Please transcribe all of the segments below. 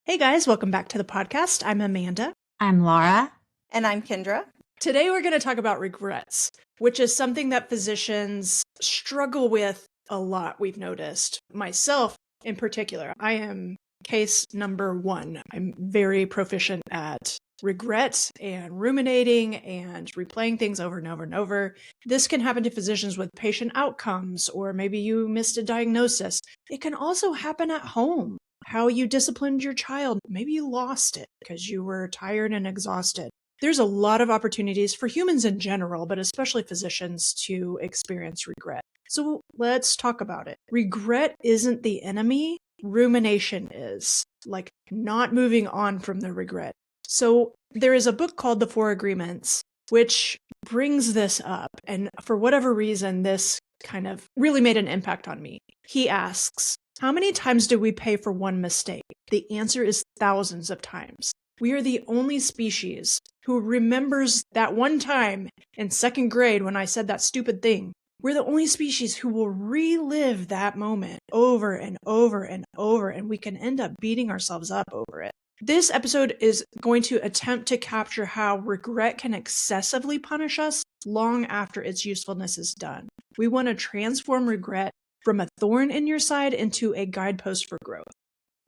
Hey guys, welcome back to the podcast. I'm Amanda. I'm Laura. And I'm Kendra. Today we're going to talk about regrets, which is something that physicians struggle with a lot, we've noticed. Myself in particular, I am case number one. I'm very proficient at regret and ruminating and replaying things over and over and over. This can happen to physicians with patient outcomes, or maybe you missed a diagnosis. It can also happen at home. How you disciplined your child. Maybe you lost it because you were tired and exhausted. There's a lot of opportunities for humans in general, but especially physicians, to experience regret. So let's talk about it. Regret isn't the enemy. Rumination is, like not moving on from the regret. So there is a book called The Four Agreements, which brings this up. And for whatever reason, this kind of really made an impact on me. He asks, how many times do we pay for one mistake? The answer is thousands of times. We are the only species who remembers that one time in second grade when I said that stupid thing. We're the only species who will relive that moment over and over and over, and we can end up beating ourselves up over it. This episode is going to attempt to capture how regret can excessively punish us long after its usefulness is done. We want to transform regret from a thorn in your side into a guidepost for growth.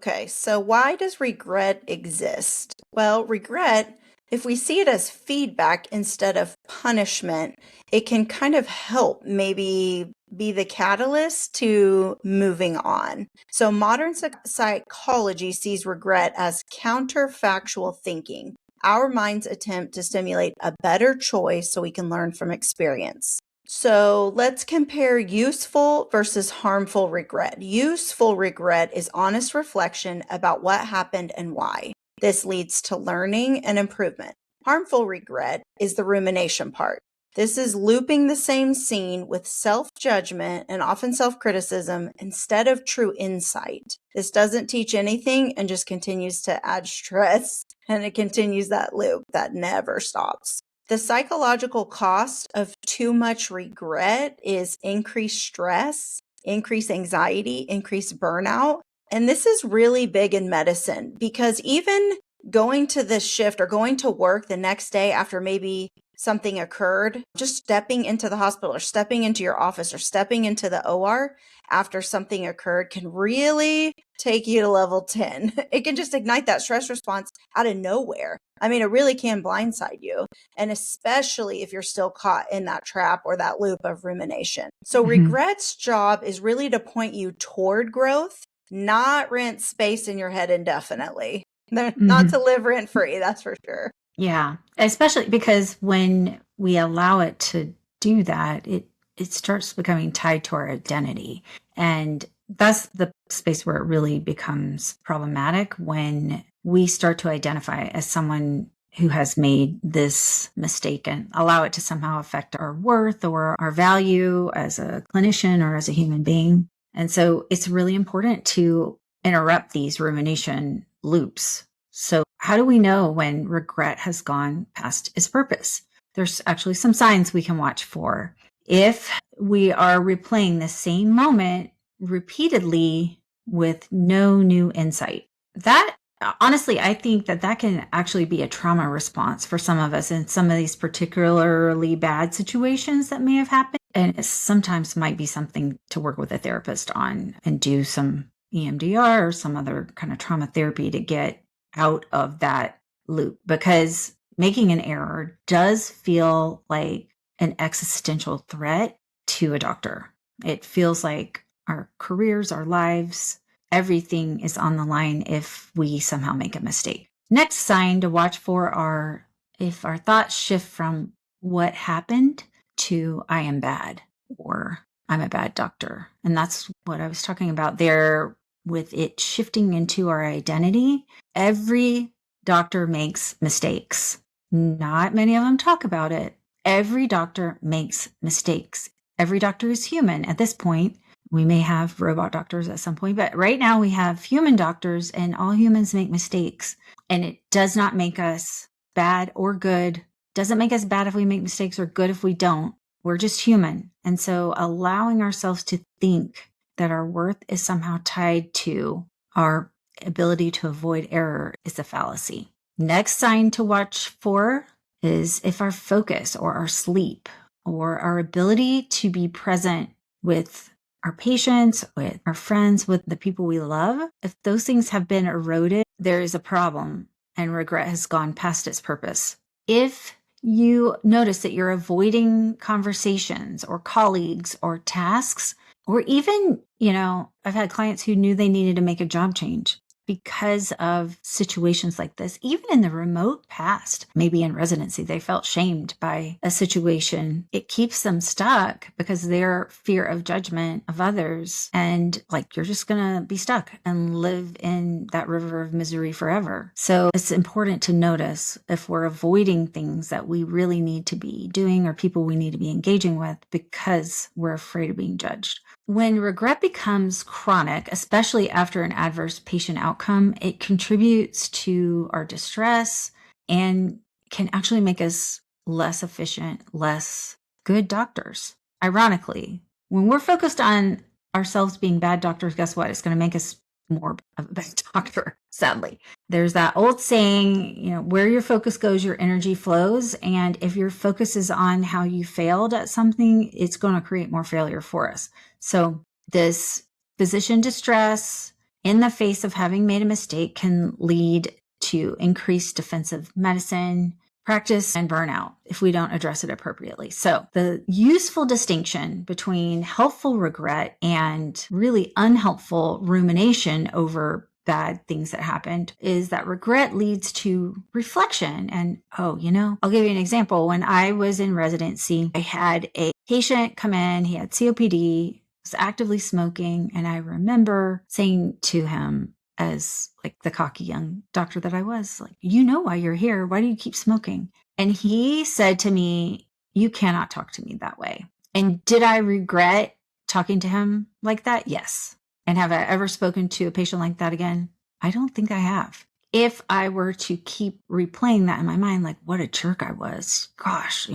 Okay, so why does regret exist? Well, regret, if we see it as feedback instead of punishment, it can kind of help maybe be the catalyst to moving on. So modern psychology sees regret as counterfactual thinking. Our minds attempt to stimulate a better choice so we can learn from experience. So let's compare useful versus harmful regret. Useful regret is honest reflection about what happened and why. This leads to learning and improvement. Harmful regret is the rumination part. This is looping the same scene with self-judgment and often self-criticism instead of true insight. This doesn't teach anything and just continues to add stress, and it continues that loop that never stops. The psychological cost of too much regret is increased stress, increased anxiety, increased burnout. And this is really big in medicine because even going to this shift or going to work the next day after maybe something occurred, just stepping into the hospital or stepping into your office or stepping into the OR after something occurred can really take you to level 10. It can just ignite that stress response out of nowhere. I mean, it really can blindside you, and especially if you're still caught in that trap or that loop of rumination. So regret's job is really to point you toward growth, not rent space in your head indefinitely. Not to live rent free, that's for sure. Yeah, especially because when we allow it to do that, it starts becoming tied to our identity. And that's the space where it really becomes problematic, when we start to identify as someone who has made this mistake and allow it to somehow affect our worth or our value as a clinician or as a human being. And so it's really important to interrupt these rumination loops. So how do we know when regret has gone past its purpose? There's actually some signs we can watch for. If we are replaying the same moment repeatedly with no new insight, that honestly, I think that can actually be a trauma response for some of us in some of these particularly bad situations that may have happened. And it sometimes might be something to work with a therapist on and do some EMDR or some other kind of trauma therapy to get out of that loop, because making an error does feel like an existential threat to a doctor. It feels like our careers, our lives, everything is on the line if we somehow make a mistake. Next sign to watch for are if our thoughts shift from what happened to I am bad or I'm a bad doctor. And that's what I was talking about there with it shifting into our identity. Every doctor makes mistakes. Not many of them talk about it. Every doctor makes mistakes. Every doctor is human at this point. We may have robot doctors at some point, but right now we have human doctors, and all humans make mistakes. And it does not make us bad or good. Doesn't make us bad if we make mistakes or good if we don't. We're just human. And so allowing ourselves to think that our worth is somehow tied to our ability to avoid error is a fallacy. Next sign to watch for is if our focus or our sleep or our ability to be present with our patients, with our friends, with the people we love, if those things have been eroded, there is a problem and regret has gone past its purpose. If you notice that you're avoiding conversations or colleagues or tasks, or even, I've had clients who knew they needed to make a job change because of situations like this, even in the remote past, maybe in residency, they felt shamed by a situation. It keeps them stuck because their fear of judgment of others. And you're just going to be stuck and live in that river of misery forever. So it's important to notice if we're avoiding things that we really need to be doing or people we need to be engaging with because we're afraid of being judged. When regret becomes chronic, especially after an adverse patient outcome, it contributes to our distress and can actually make us less efficient, less good doctors. Ironically, when we're focused on ourselves being bad doctors, guess what? It's going to make us more of a bad doctor, sadly. There's that old saying, where your focus goes, your energy flows. And if your focus is on how you failed at something, it's going to create more failure for us. So this physician distress in the face of having made a mistake can lead to increased defensive medicine practice and burnout if we don't address it appropriately. So the useful distinction between helpful regret and really unhelpful rumination over bad things that happened is that regret leads to reflection. And, I'll give you an example. When I was in residency, I had a patient come in, he had COPD, was actively smoking. And I remember saying to him, as the cocky young doctor that I was, you know why you're here. Why do you keep smoking? And he said to me, you cannot talk to me that way. And did I regret talking to him like that? Yes. And have I ever spoken to a patient like that again? I don't think I have. If I were to keep replaying that in my mind, what a jerk I was, gosh,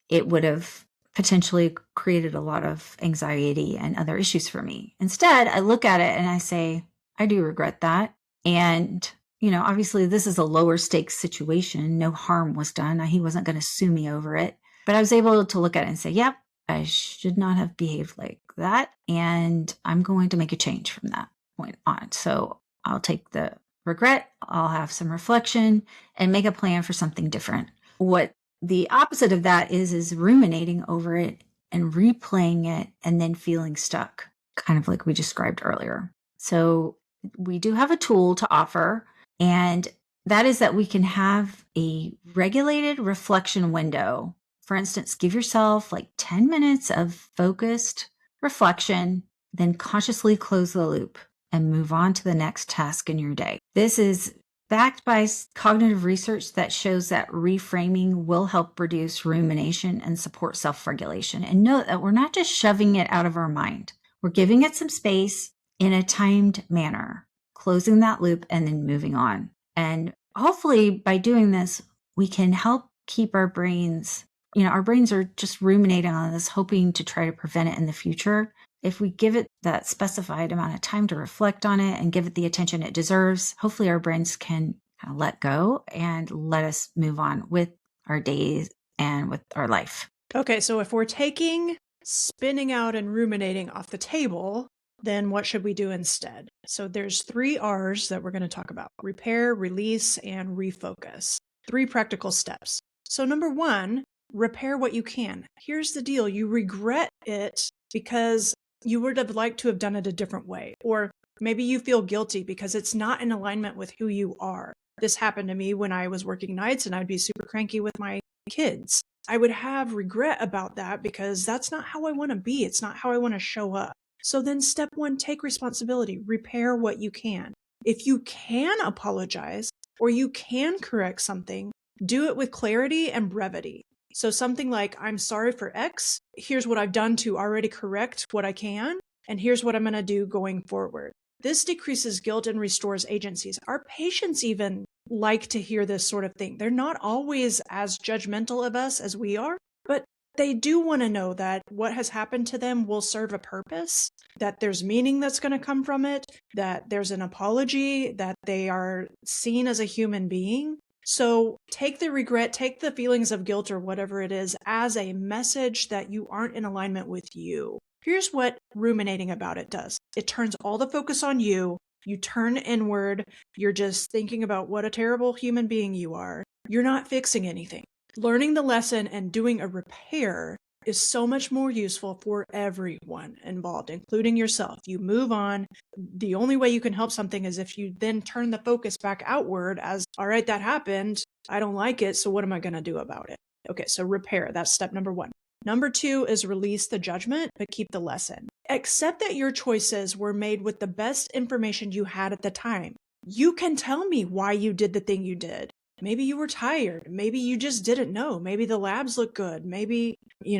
it would have potentially created a lot of anxiety and other issues for me. Instead, I look at it and I say, I do regret that. And, obviously this is a lower stakes situation. No harm was done. He wasn't going to sue me over it. But I was able to look at it and say, yep, I should not have behaved like that. And I'm going to make a change from that point on. So I'll take the regret, I'll have some reflection and make a plan for something different. What the opposite of that is ruminating over it and replaying it and then feeling stuck, kind of like we described earlier. So we do have a tool to offer, and that is that we can have a regulated reflection window. For instance, give yourself 10 minutes of focused reflection, then consciously close the loop and move on to the next task in your day. This is backed by cognitive research that shows that reframing will help reduce rumination and support self-regulation. And note that we're not just shoving it out of our mind. We're giving it some space in a timed manner, closing that loop and then moving on. And hopefully by doing this, we can help keep our brains, our brains are just ruminating on this, hoping to try to prevent it in the future. If we give it that specified amount of time to reflect on it and give it the attention it deserves, hopefully our brains can kind of let go and let us move on with our days and with our life. Okay, so if we're taking spinning out and ruminating off the table, then what should we do instead? So there's 3 R's that we're going to talk about: repair, release, and refocus. 3 practical steps. So number 1, repair what you can. Here's the deal. You regret it because you would have liked to have done it a different way. Or maybe you feel guilty because it's not in alignment with who you are. This happened to me when I was working nights and I'd be super cranky with my kids. I would have regret about that because that's not how I want to be. It's not how I want to show up. So then step 1, take responsibility, repair what you can. If you can apologize or you can correct something, do it with clarity and brevity. So something like, I'm sorry for X. Here's what I've done to already correct what I can. And here's what I'm going to do going forward. This decreases guilt and restores agencies. Our patients even like to hear this sort of thing. They're not always as judgmental of us as we are, but they do want to know that what has happened to them will serve a purpose, that there's meaning that's going to come from it, that there's an apology, that they are seen as a human being. So take the regret, take the feelings of guilt or whatever it is as a message that you aren't in alignment with you. Here's what ruminating about it does. It turns all the focus on you. You turn inward. You're just thinking about what a terrible human being you are. You're not fixing anything. Learning the lesson and doing a repair is so much more useful for everyone involved, including yourself. You move on. The only way you can help something is if you then turn the focus back outward as, all right, that happened. I don't like it. So what am I going to do about it? Okay, so repair. That's step number 1. Number 2 is release the judgment, but keep the lesson. Accept that your choices were made with the best information you had at the time. You can tell me why you did the thing you did. Maybe you were tired. Maybe you just didn't know. Maybe the labs look good. Maybe, you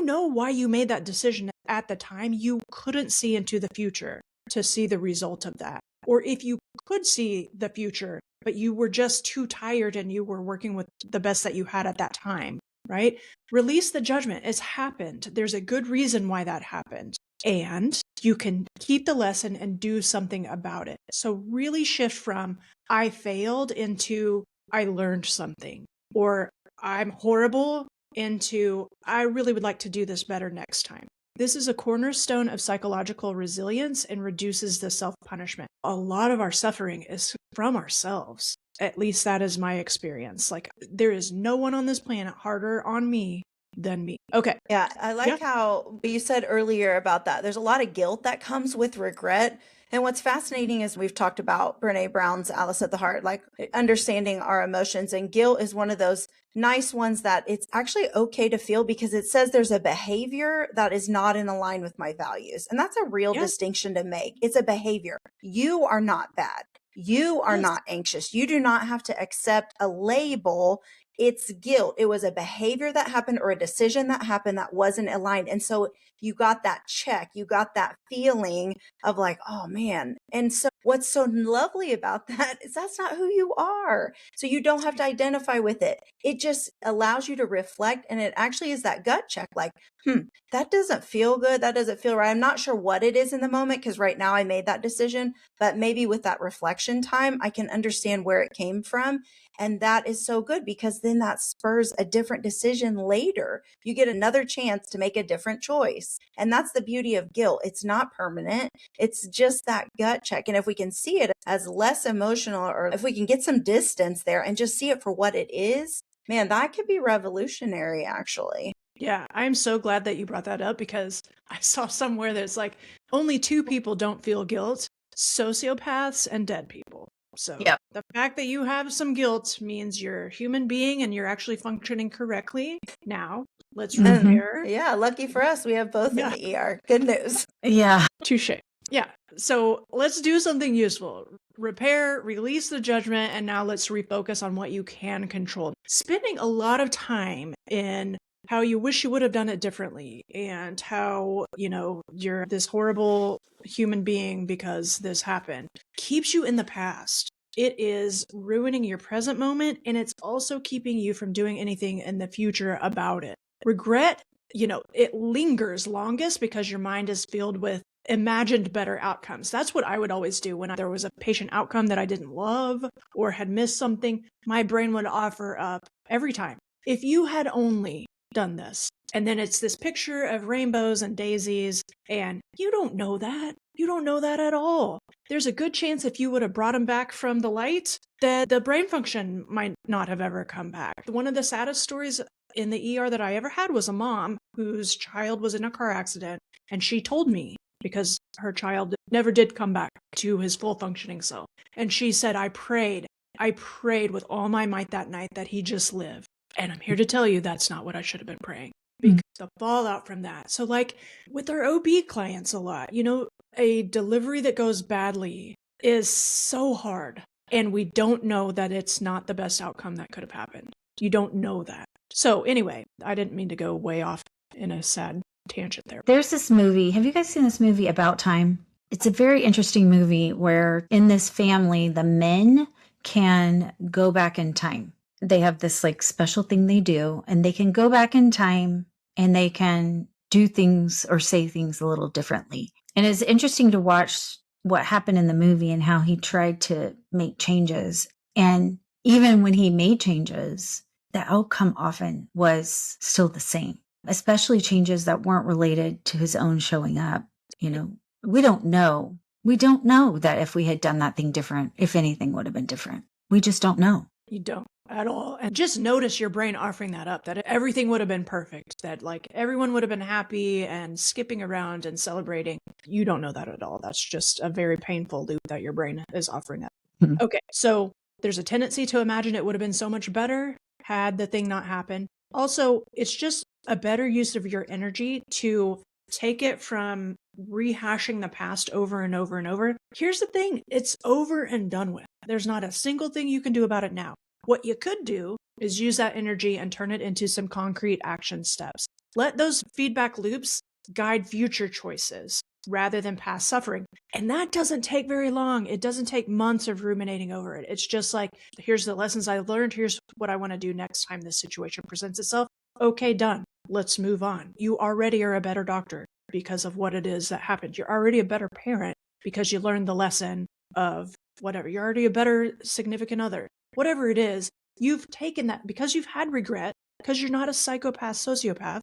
know why you made that decision at the time. You couldn't see into the future to see the result of that. Or if you could see the future, but you were just too tired and you were working with the best that you had at that time, right? Release the judgment. It's happened. There's a good reason why that happened. And you can keep the lesson and do something about it. So really shift from I failed into I learned something, or I'm horrible into I really would like to do this better next time. This is a cornerstone of psychological resilience and reduces the self-punishment. A lot of our suffering is from ourselves. At least that is my experience. Like, there is no one on this planet harder on me than me. Okay. Yeah, I like how you said earlier about that. There's a lot of guilt that comes with regret. And what's fascinating is we've talked about Brene Brown's Alice at the Heart, like understanding our emotions. And guilt is one of those nice ones that it's actually okay to feel because it says there's a behavior that is not in line with my values. And that's a real distinction to make. It's a behavior. You are not bad. You are not anxious. You do not have to accept a label. It's guilt. It was a behavior that happened or a decision that happened that wasn't aligned. And so you got that check, you got that feeling of like, oh man. And so what's so lovely about that is that's not who you are. So you don't have to identify with it. It just allows you to reflect. And it actually is that gut check, like, that doesn't feel good. That doesn't feel right. I'm not sure what it is in the moment because right now I made that decision, but maybe with that reflection time, I can understand where it came from. And that is so good because then that spurs a different decision later. You get another chance to make a different choice. And that's the beauty of guilt. It's not permanent. It's just that gut check. And if we can see it as less emotional, or if we can get some distance there and just see it for what it is, man, that could be revolutionary, actually. Yeah, I'm so glad that you brought that up because I saw somewhere that it's like only 2 people don't feel guilt, sociopaths and dead people. So the fact that you have some guilt means you're a human being and you're actually functioning correctly. Now, let's repair. Yeah, lucky for us, we have both in the ER. Good news. Yeah. Touche. Yeah. So let's do something useful. Repair, release the judgment, and now let's refocus on what you can control. Spending a lot of time in how you wish you would have done it differently and how, you're this horrible human being because this happened keeps you in the past. It is ruining your present moment, and it's also keeping you from doing anything in the future about it. Regret, it lingers longest because your mind is filled with imagined better outcomes. That's what I would always do when there was a patient outcome that I didn't love or had missed something. My brain would offer up every time, if you had only done this. And then it's this picture of rainbows and daisies, and you don't know that. You don't know that at all. There's a good chance if you would have brought them back from the light, that the brain function might not have ever come back. One of the saddest stories in the ER that I ever had was a mom whose child was in a car accident, and she told me because her child never did come back to his full functioning self. And she said, I prayed with all my might that night that he just live. And I'm here to tell you that's not what I should have been praying, because the fallout from that. So like with our OB clients a lot, a delivery that goes badly is so hard. And we don't know that it's not the best outcome that could have happened. You don't know that. So anyway, I didn't mean to go way off in a sad tangent there. There's this movie. Have you guys seen this movie, About Time? It's a very interesting movie where in this family, the men can go back in time. They have this like special thing they do, and they can go back in time and they can do things or say things a little differently. And it's interesting to watch what happened in the movie and how he tried to make changes. And even when he made changes, the outcome often was still the same, especially changes that weren't related to his own showing up. You know, we don't know. We don't know that if we had done that thing different, if anything would have been different. We just don't know. You don't at all. And just notice your brain offering that up, that everything would have been perfect, that like everyone would have been happy and skipping around and celebrating. You don't know that at all. That's just a very painful loop that your brain is offering that. Okay, so there's a tendency to imagine it would have been so much better had the thing not happened. Also, it's just a better use of your energy to take it from rehashing the past over and over and over. Here's the thing, it's over and done with. There's not a single thing you can do about it now. What you could do is use that energy and turn it into some concrete action steps. Let those feedback loops guide future choices rather than past suffering. And that doesn't take very long. It doesn't take months of ruminating over it. It's just like, here's the lessons I learned. Here's what I want to do next time this situation presents itself. Okay, done. Let's move on. You already are a better doctor because of what it is that happened. You're already a better parent because you learned the lesson of whatever. You're already a better significant other. Whatever it is, you've taken that because you've had regret, because you're not a psychopath, sociopath,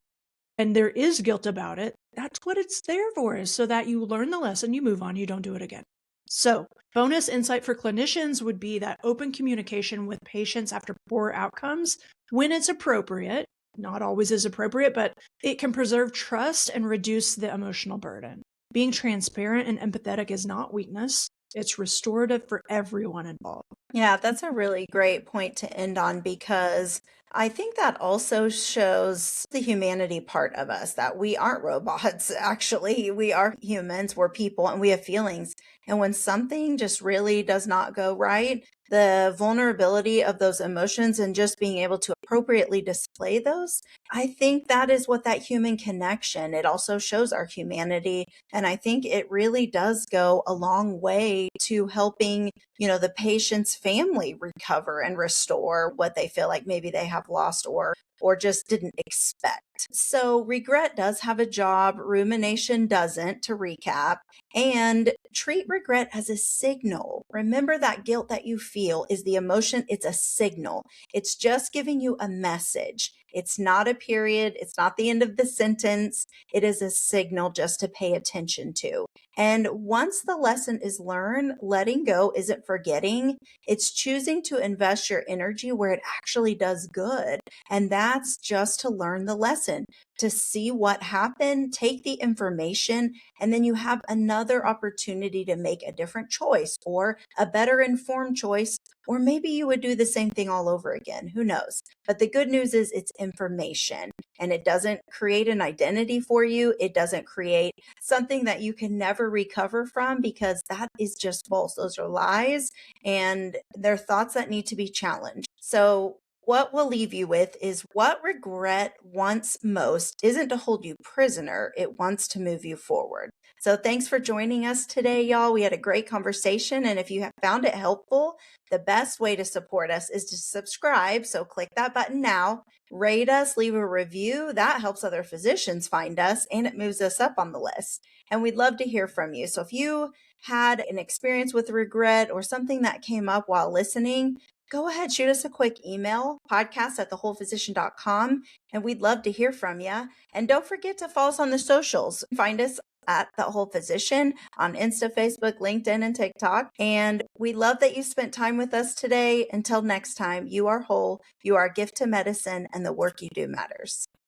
and there is guilt about it. That's what it's there for, is so that you learn the lesson, you move on, you don't do it again. So, bonus insight for clinicians would be that open communication with patients after poor outcomes, when it's appropriate, not always is appropriate, but it can preserve trust and reduce the emotional burden. Being transparent and empathetic is not weakness. It's restorative for everyone involved. Yeah, that's a really great point to end on, because I think that also shows the humanity part of us, that we aren't robots. Actually, we are humans, we're people, and we have feelings. And when something just really does not go right, the vulnerability of those emotions and just being able to appropriately display those, I think that is what that human connection, it also shows our humanity. And I think it really does go a long way to helping, the patient's family recover and restore what they feel like maybe they have lost or just didn't expect. So regret does have a job, rumination doesn't, to recap, and treat regret as a signal. Remember that guilt that you feel is the emotion, it's a signal. It's just giving you a message. It's not a period, it's not the end of the sentence. It is a signal just to pay attention to. And once the lesson is learned, letting go isn't forgetting, it's choosing to invest your energy where it actually does good. And that's just to learn the lesson, to see what happened, take the information, and then you have another opportunity to make a different choice or a better informed choice. Or maybe you would do the same thing all over again. Who knows? But the good news is it's information, and it doesn't create an identity for you. It doesn't create something that you can never recover from, because that is just false. Those are lies, and they're thoughts that need to be challenged. So what we'll leave you with is, what regret wants most isn't to hold you prisoner, it wants to move you forward. So thanks for joining us today, y'all. We had a great conversation, and if you have found it helpful, the best way to support us is to subscribe. So click that button now, rate us, leave a review. That helps other physicians find us, and it moves us up on the list. And we'd love to hear from you. So if you had an experience with regret or something that came up while listening, go ahead, shoot us a quick email, podcast@thewholephysician.com, and we'd love to hear from you. And don't forget to follow us on the socials. Find us at The Whole Physician on Insta, Facebook, LinkedIn, and TikTok. And we love that you spent time with us today. Until next time, you are whole, you are a gift to medicine, and the work you do matters.